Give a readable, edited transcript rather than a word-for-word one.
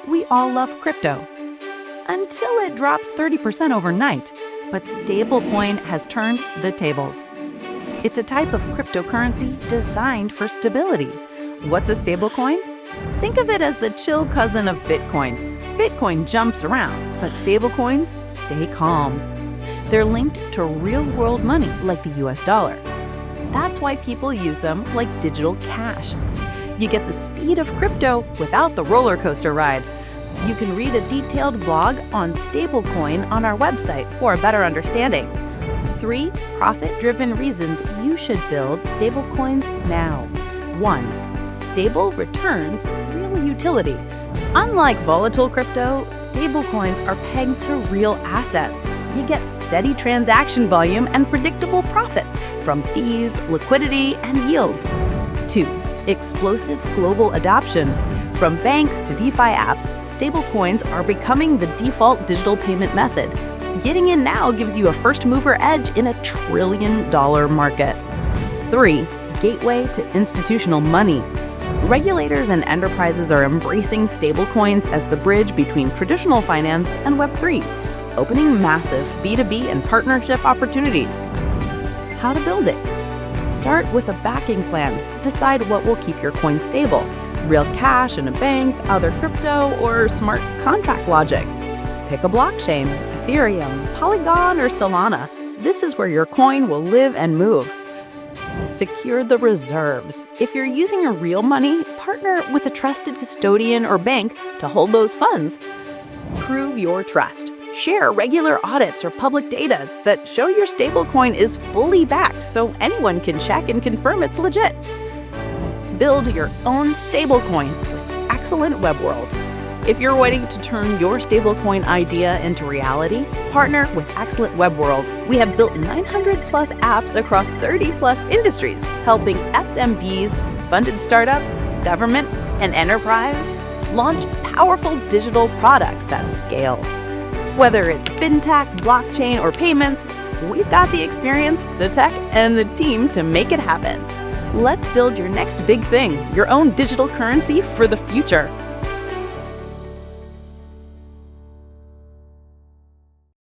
We all love crypto. Until it drops 30% overnight. But stablecoin has turned the tables. It's a type of cryptocurrency designed for stability. What's a stablecoin? Think of it as the chill cousin of Bitcoin. Bitcoin jumps around, but stablecoins stay calm. They're linked to real-world money like the US dollar. That's why people use them like digital cash. You get the speed of crypto without the roller coaster ride. You can read a detailed blog on stablecoin on our website for a better understanding. 3 profit-driven reasons you should build stablecoins now. 1. Stable returns, real utility. Unlike volatile crypto, stablecoins are pegged to real assets. You get steady transaction volume and predictable profits from fees, liquidity, and yields. 2. Explosive global adoption. From banks to DeFi apps, stablecoins are becoming the default digital payment method. Getting in now gives you a first-mover edge in a $1 trillion market. 3. Gateway to institutional money. Regulators and enterprises are embracing stablecoins as the bridge between traditional finance and Web3, opening massive B2B and partnership opportunities. How to build it? Start with a backing plan. Decide what will keep your coin stable. Real cash in a bank, other crypto, or smart contract logic. Pick a blockchain, Ethereum, Polygon, or Solana. This is where your coin will live and move. Secure the reserves. If you're using your real money, partner with a trusted custodian or bank to hold those funds. Prove your trust. Share regular audits or public data that show your stablecoin is fully backed so anyone can check and confirm it's legit. Build your own stablecoin with excellent web world. If you're waiting to turn your stablecoin idea into reality, partner with Excellent Web World. We have built 900+ apps across 30+ industries, helping SMBs, funded startups, government, and enterprise launch powerful digital products that scale. Whether it's fintech, blockchain, or payments, we've got the experience, the tech, and the team to make it happen. Let's build your next big thing, your own digital currency for the future.